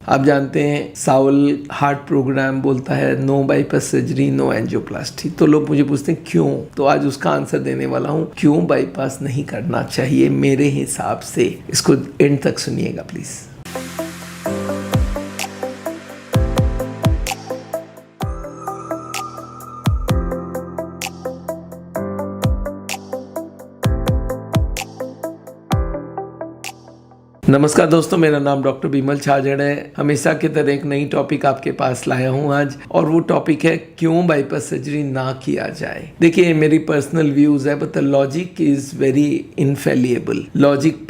आप जानते हैं साउल हार्ट प्रोग्राम बोलता है no bypass surgery no angioplasty. तो लोग मुझे पूछते हैं क्यों, तो आज उसका आंसर देने वाला हूँ क्यों बाईपास नहीं करना चाहिए मेरे हिसाब से। इसको एंड तक सुनिएगा प्लीज। नमस्कार दोस्तों, मेरा नाम डॉक्टर बिमल छाजड़ है। हमेशा की तरह एक नई टॉपिक आपके पास लाया हूँ आज, और वो टॉपिक है क्यों बाईपास सर्जरी ना किया जाए। देखिए, मेरी पर्सनल व्यूज है, but the logic is very infallible.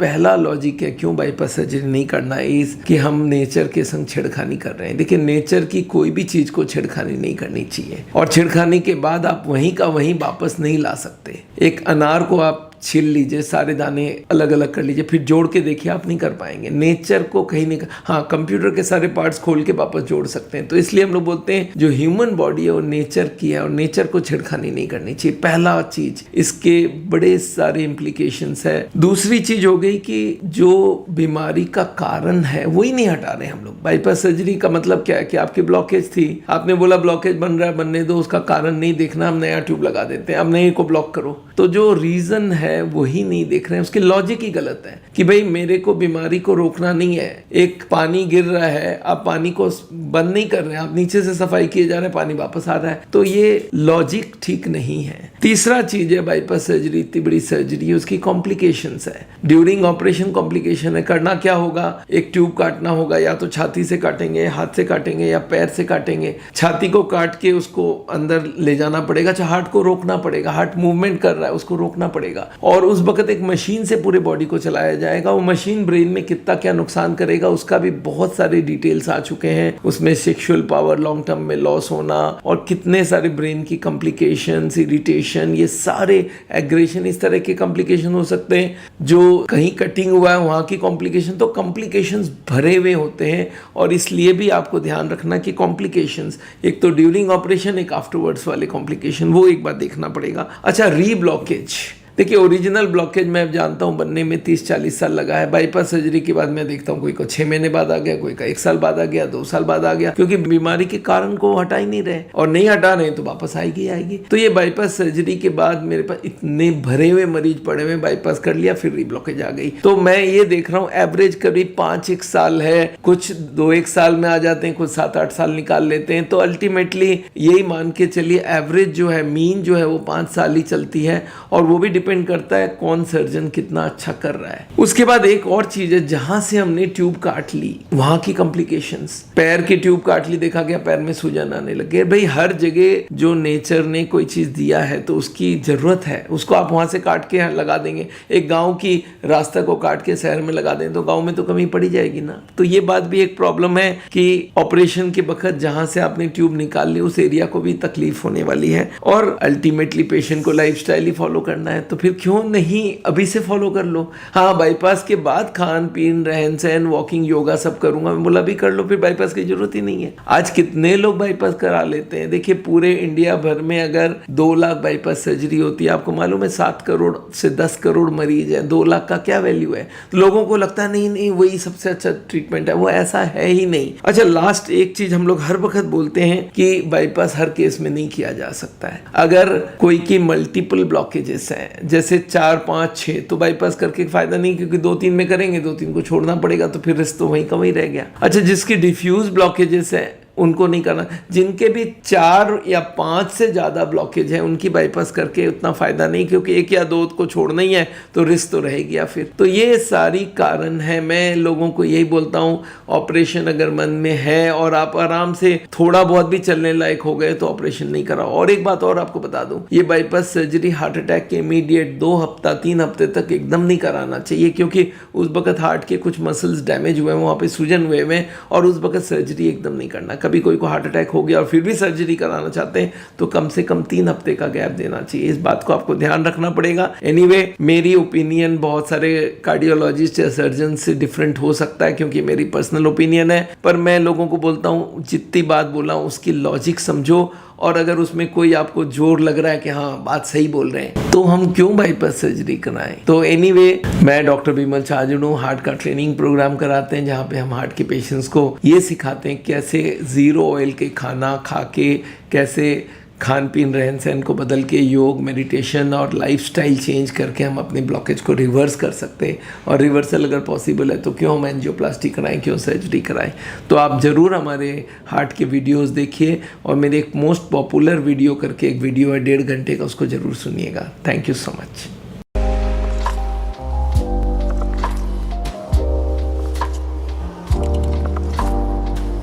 पहला लॉजिक है क्यों बाईपास सर्जरी नहीं करना इज कि हम नेचर के संग छेड़खानी कर रहे हैं। देखिए, नेचर की कोई भी चीज को छेड़खानी नहीं करनी चाहिए, और छेड़खानी के बाद आप वहीं का वहीं वापस नहीं ला सकते। एक अनार को आप छील लीजिए, सारे दाने अलग अलग कर लीजिए, फिर जोड़ के देखिए, आप नहीं कर पाएंगे। नेचर को कहीं नहीं हाँ, कंप्यूटर के सारे पार्ट्स खोल के वापस जोड़ सकते हैं। तो इसलिए हम लोग बोलते हैं जो ह्यूमन बॉडी है वो नेचर की है, और नेचर को छेड़खानी नहीं करनी चाहिए। पहला चीज, इसके बड़े सारे इम्प्लीकेशंस है। दूसरी चीज हो गई कि जो बीमारी का कारण है वही नहीं हटा रहे हम लोग। बाईपास सर्जरी का मतलब क्या है कि आपकी ब्लॉकेज थी, आपने बोला ब्लॉकेज बन रहा है, बनने दो, उसका कारण नहीं देखना, हम नया ट्यूब लगा देते हैं, अब नए को ब्लॉक करो। तो जो रीजन है वही नहीं देख रहे हैं, उसकी लॉजिक ही गलत है कि भाई मेरे को बीमारी को रोकना नहीं है। एक पानी गिर रहा है, आप पानी को बंद नहीं कर रहे हैं, आप नीचे से सफाई किए जा रहे हैं, पानी वापस आ रहा है। तो ये लॉजिक ठीक नहीं है। तीसरा चीज है, बाईपास सर्जरी इतनी बड़ी सर्जरी है, उसकी कॉम्प्लिकेशंस है। ड्यूरिंग ऑपरेशन कॉम्प्लिकेशन है। करना क्या होगा, एक ट्यूब काटना होगा, या तो छाती से काटेंगे, हाथ से काटेंगे, या पैर से काटेंगे। छाती को काट के उसको अंदर ले जाना पड़ेगा, हार्ट को रोकना पड़ेगा, हार्ट मूवमेंट कर रहा है उसको रोकना पड़ेगा, और उस वक्त एक मशीन से पूरे बॉडी को चलाया जाएगा। वो मशीन ब्रेन में कितना क्या नुकसान करेगा उसका भी बहुत सारे डिटेल्स आ चुके हैं। उसमें सेक्सुअल पावर लॉन्ग टर्म में लॉस होना, और कितने सारे ब्रेन की कॉम्प्लिकेशंस, इरिटेशन, ये सारे एग्रेशन, इस तरह के कॉम्प्लिकेशन हो सकते हैं। जो कहीं कटिंग हुआ है वहां की कॉम्प्लिकेशन, तो कॉम्प्लिकेशंस भरे हुए होते हैं। और इसलिए भी आपको ध्यान रखना कि कॉम्प्लिकेशंस, एक तो ड्यूरिंग ऑपरेशन, एक आफ्टरवर्ड्स वाले कॉम्प्लिकेशन, वो एक बार देखना पड़ेगा। अच्छा, रीब्लॉकेज। देखिए, ओरिजिनल ब्लॉकेज मैं जानता हूँ बनने में 30-40 साल लगा है। बाईपास सर्जरी के बाद मैं देखता हूँ कोई को 6 महीने बाद आ गया, कोई का 1 साल बाद आ गया, 2 साल बाद आ गया, क्योंकि बीमारी के कारण को हटा ही नहीं रहे, और नहीं हटा रहे तो वापस आएगी। तो ये बाईपास सर्जरी के बाद मेरे पास इतने भरे हुए मरीज पड़े हुए, बाईपास कर लिया फिर रीब्लॉकेज आ गई। तो मैं ये देख रहा हूँ एवरेज करीब 5-1 साल है, कुछ 2-1 साल में आ जाते हैं, कुछ 7-8 साल निकाल लेते हैं। तो अल्टीमेटली यही मान के चलिए एवरेज जो है, मीन जो है वो 5 साल ही चलती है, और वो भी डिपेंड करता है कौन सर्जन कितना अच्छा कर रहा है। उसके बाद एक और चीज है, जहां से हमने ट्यूब काट ली वहां की कॉम्प्लिकेशंस। पैर की ट्यूब काट ली, देखा गया पैर में सूजन आने लगे। भाई, हर जगह जो नेचर ने कोई चीज दिया है तो उसकी जरूरत है, उसको आप वहां से काट के लगा देंगे। एक गांव की रास्ता को काट के शहर में लगा दें तो गांव में तो कमी पड़ी जाएगी ना। तो ये बात भी एक प्रॉब्लम है कि ऑपरेशन के वक्त जहां से आपने ट्यूब निकाल ली उस एरिया को भी तकलीफ होने वाली है, और अल्टीमेटली पेशेंट को लाइफस्टाइल ही फॉलो करना है। तो फिर क्यों नहीं अभी से फॉलो कर लो। हाँ, बाईपास के बाद खान पीन, रहन सहन, वॉकिंग, योगा सब करूंगा, मैं बोला भी कर लो, फिर बाईपास की जरूरत ही नहीं है। आज कितने लोग बाईपास करा लेते हैं। देखिए, पूरे इंडिया भर में अगर 2 लाख बाईपास सर्जरी होती है, आपको मालूम है 7 करोड़ से 10 करोड़ मरीज है, 2 लाख का क्या वैल्यू है। तो लोगों को लगता है नहीं वही सबसे अच्छा ट्रीटमेंट है, वो ऐसा है ही नहीं। अच्छा, लास्ट एक चीज हम लोग हर वक्त बोलते हैं कि बाईपास हर केस में नहीं किया जा सकता है। अगर कोई की मल्टीपल ब्लॉकेजेस हैं, जैसे 4, 5, 6, तो बाईपास करके फायदा नहीं, क्योंकि 2-3 में करेंगे, 2-3 को छोड़ना पड़ेगा, तो फिर रिस्क तो वहीं का वहीं रह गया। अच्छा, जिसकी डिफ्यूज ब्लॉकेजेस है उनको नहीं करना। जिनके भी 4 या 5 से ज़्यादा ब्लॉकेज है उनकी बाईपास करके उतना फ़ायदा नहीं, क्योंकि 1 या 2 को छोड़ना ही है तो रिस्क तो रहेगी। या फिर तो ये सारी कारण है। मैं लोगों को यही बोलता हूँ, ऑपरेशन अगर मन में है और आप आराम से थोड़ा बहुत भी चलने लायक हो गए तो ऑपरेशन नहीं कराओ। और एक बात और आपको बता दूं, ये बाईपास सर्जरी हार्ट अटैक के इमीडिएट 2 हफ्ता 3 हफ्ते तक एकदम नहीं कराना चाहिए, क्योंकि उस वक्त हार्ट के कुछ मसल्स डैमेज हुए हैं, वहाँ पे सूजन हुए हैं, और उस वक्त सर्जरी एकदम नहीं करना। कभी कोई को हार्ट अटैक हो गया और फिर भी सर्जरी कराना चाहते हैं तो कम से कम 3 हफ्ते का गैप देना चाहिए। इस बात को आपको ध्यान रखना पड़ेगा। एनीवे, मेरी ओपिनियन बहुत सारे कार्डियोलॉजिस्ट या सर्जन से डिफरेंट हो सकता है, क्योंकि मेरी पर्सनल ओपिनियन है, पर मैं लोगों को बोलता हूँ जितनी बात बोला उसकी लॉजिक समझो और अगर उसमें कोई आपको जोर लग रहा है कि हाँ बात सही बोल रहे हैं, तो हम क्यों बाईपास सर्जरी कराएं। तो एनीवे, मैं डॉक्टर बिमल छाजड़ हूँ। हार्ट का ट्रेनिंग प्रोग्राम कराते हैं जहाँ पे हम हार्ट के पेशेंट्स को ये सिखाते हैं कैसे ज़ीरो ऑयल के खाना खा के, कैसे खान पीन रहन सहन को बदल के, योग, मेडिटेशन और लाइफस्टाइल चेंज करके हम अपने ब्लॉकेज को रिवर्स कर सकते हैं। और रिवर्सल अगर पॉसिबल है तो क्यों हम एंजियोप्लास्टी कराएं, क्यों सर्जरी कराएं। तो आप ज़रूर हमारे हार्ट के वीडियोस देखिए, और मेरे एक मोस्ट पॉपुलर वीडियो करके एक वीडियो है 1.5 घंटे का, उसको ज़रूर सुनिएगा। Thank you so much.